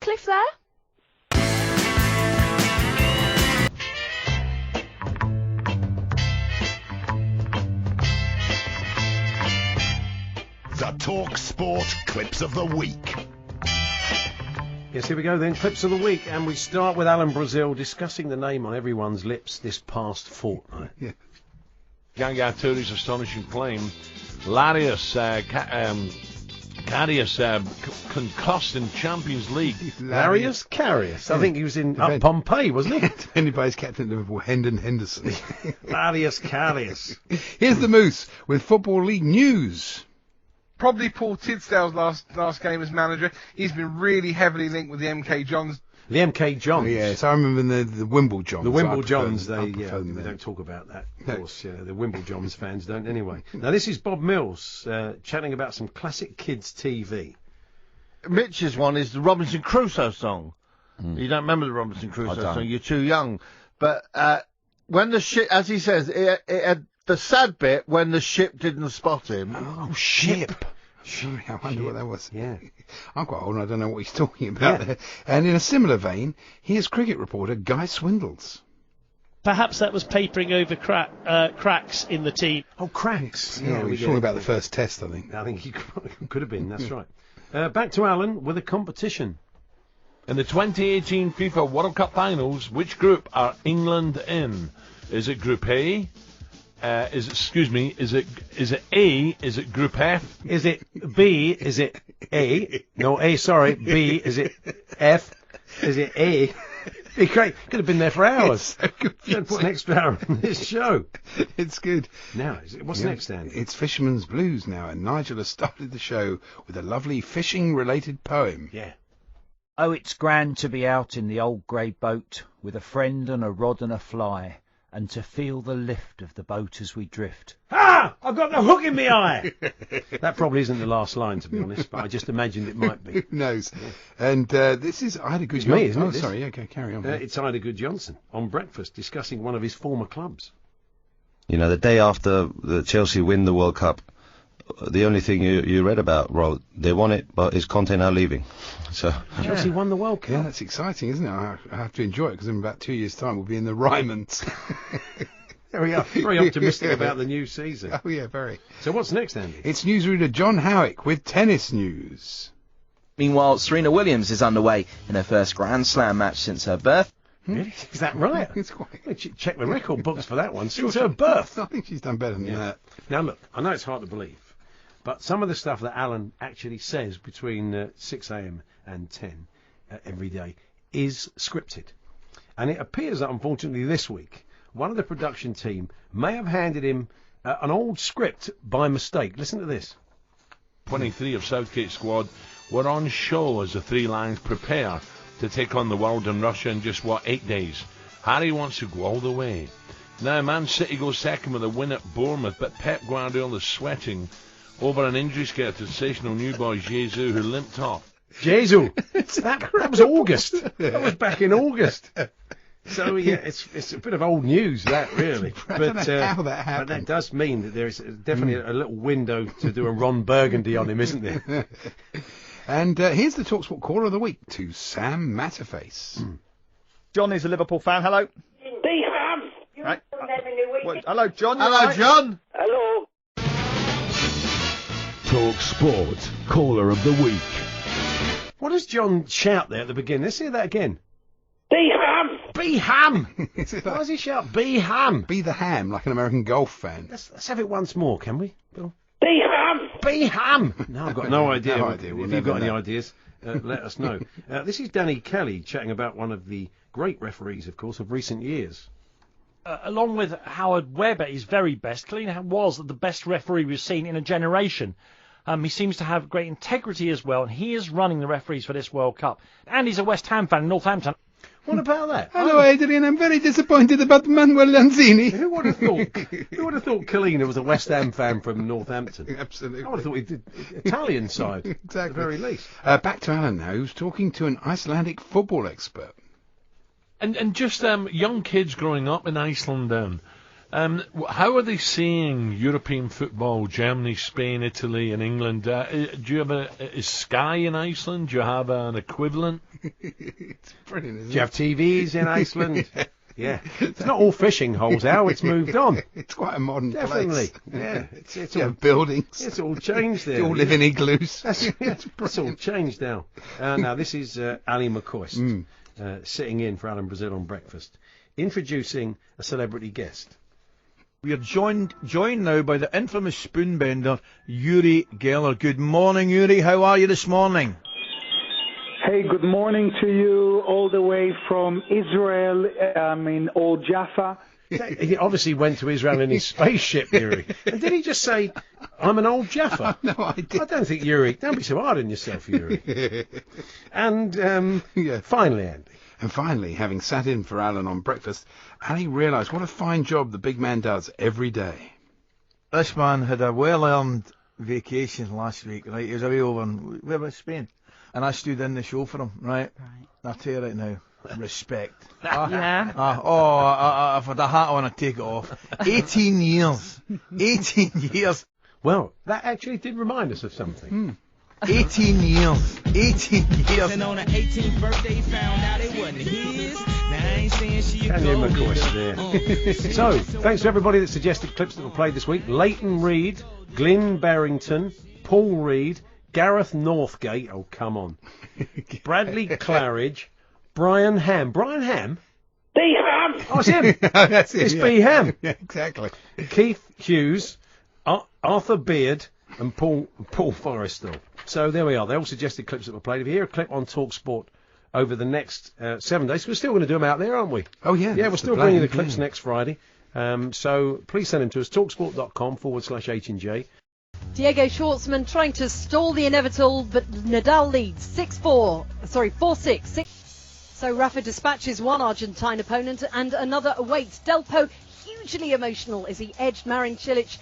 Cliff there? The talkSPORT Clips of the Week. Yes, here we go then, Clips of the Week, and we start with Alan Brazil discussing the name on everyone's lips this past fortnight. Yeah. Gangaturi's astonishing claim, Larius Karius concussed in Champions League. Larius Karius? I think he was in Pompeii, wasn't he? Defended by his captain at Liverpool, Hendon Henderson. Larius Karius. Here's the Moose with Football League news. Probably Paul Tisdale's last game as manager. He's been really heavily linked with the MK Johns. The MK Johns. Yes, I remember the Wimble Johns. The Wimble Johns, we don't talk about that, of course. Yeah, the Wimble Johns fans don't anyway. Now, this is Bob Mills chatting about some classic kids' TV. Mitch's one is the Robinson Crusoe song. You don't remember the Robinson Crusoe song, you're too young. But when the ship, as he says, it had the sad bit when the ship didn't spot him. Oh, ship. Sorry, I wonder what that was. Yeah. I'm quite old and I don't know what he's talking about there. And in a similar vein, here's cricket reporter Guy Swindles. Perhaps that was papering over cracks in the team. Oh, cracks. Yeah, we were talking about the first test, I think. I think he could have been, that's right. Back to Alan with a competition. In the 2018 FIFA World Cup Finals, which group are England in? Is it Group A? Is it A? Is it Group F? Is it B? Is it A? No, A, sorry. B, is it F? Is it A? Be great. Could have been there for hours. It's so confusing. Put an extra hour on this show. It's good. Now, what's next, Andy? It's Fisherman's Blues now, and Nigel has started the show with a lovely fishing-related poem. Yeah. Oh, it's grand to be out in the old grey boat with a friend and a rod and a fly, and to feel the lift of the boat as we drift. Ah! I've got the hook in my eye! That probably isn't the last line, to be honest, but I just imagined it might be. Who knows? Yeah. And this is Ida Good Johnson. Me, isn't it? Oh, sorry, okay, carry on. It's Ida Good Johnson on Breakfast discussing one of his former clubs. You know, the day after the Chelsea win the World Cup, the only thing you read about, well, they won it, but is Conte now leaving? So Chelsea won the World Cup. Yeah, that's exciting, isn't it? I have to enjoy it because in about 2 years' time we'll be in the Rymans. There we are. Very optimistic about the new season. Oh yeah, very. So what's next, Andy? It's newsreader John Howick with tennis news. Meanwhile, Serena Williams is underway in her first Grand Slam match since her birth. Really? Is that right? It's quite. Check the record books for that one. Since her birth. I think she's done better than that. Now look, I know it's hard to believe, but some of the stuff that Alan actually says between 6 a.m. and 10 every day is scripted. And it appears that, unfortunately, this week, one of the production team may have handed him an old script by mistake. Listen to this. 23 of Southgate's squad were on show as the Three Lions prepare to take on the world in Russia in just, 8 days. Harry wants to go all the way. Now, Man City goes second with a win at Bournemouth, but Pep Guardiola is sweating over an injury scare to sensational new boy Jesus, who limped off. Jesus! that was August. That was back in August. So, yeah, it's a bit of old news, that, really. I don't know how that happened. But that does mean that there is definitely a little window to do a Ron Burgundy on him, isn't there? And here's the TalkSPORT Caller of the Week to Sam Matterface. John is a Liverpool fan. Hello. Be Ham! Right. Hello, John. Hello, right? John. Hello. TalkSPORT Caller of the Week. What does John shout there at the beginning? Let's hear that again. Be Ham! Be Ham! Why does he shout Be Ham? Be the Ham, like an American golf fan. Let's have it once more, can we, Bill? Be Ham! Be Ham! No, I've got no idea. No idea. If you've got any ideas, let us know. This is Danny Kelly chatting about one of the great referees, of course, of recent years. Along with Howard Webb at his very best, Colleen was the best referee we've seen in a generation. He seems to have great integrity as well, and he is running the referees for this World Cup. And he's a West Ham fan in Northampton. What about that? Hello, Adrian. I'm very disappointed about Manuel Lanzini. Who would have thought Colleen was a West Ham fan from Northampton? Absolutely. I would have thought he did Italian side, exactly. at the very least. Back to Alan now, who's talking to an Icelandic football expert. And just young kids growing up in Iceland, How are they seeing European football? Germany, Spain, Italy, and England. Do you have is Sky in Iceland? Do you have an equivalent? It's brilliant, isn't Do you have TVs in Iceland? Yeah. It's not all fishing holes, Al. It's moved on. It's quite a modern Definitely. place. Yeah. It's You all have buildings. It's all changed there. They all live in igloos. That's all changed now. Now, this is Ali McCoist sitting in for Alan Brazil on breakfast, introducing a celebrity guest. We are joined now by the infamous spoonbender, Yuri Geller. Good morning, Yuri. How are you this morning? Hey, good morning to you all the way from Israel, in Old Jaffa. He obviously went to Israel in his spaceship, Yuri. And did he just say, I'm an old Jaffa? No, I did. I don't think Yuri... Don't be so hard on yourself, Yuri. And finally, Andy. And finally, having sat in for Alan on breakfast, Ali realised what a fine job the big man does every day. This man had a well-earned vacation last week, right? He was away over in, where was Spain? And I stood in the show for him, right? I'll tell you right now, respect. Yeah. I've had a hat on, I take it off. 18 years. 18 years. Well, that actually did remind us of something. 18 years. 18 years. And on her 18th birthday, found out it wasn't his. Now I ain't saying she a Daniel gold McCoy digger. there. So, thanks to everybody that suggested clips that were played this week. Leighton Reed, Glyn Barrington, Paul Reed, Gareth Northgate, oh come on, Bradley Claridge, Brian Ham. Brian Ham? B. Ham! Oh, it's him. That's it. It's B. Ham. Yeah, exactly. Keith Hughes, Arthur Beard, and Paul Forrestal. So there we are. They all suggested clips that were played. If you hear a clip on TalkSport over the next 7 days, we're still going to do them out there, aren't we? Oh, yeah. Yeah, we're still bringing the clips next Friday. So please send them to us, talksport.com/H&J. Diego Schwartzman trying to stall the inevitable, but Nadal leads 4-6. So Rafa dispatches one Argentine opponent and another awaits. Delpo hugely emotional as he edged Marin Cilic.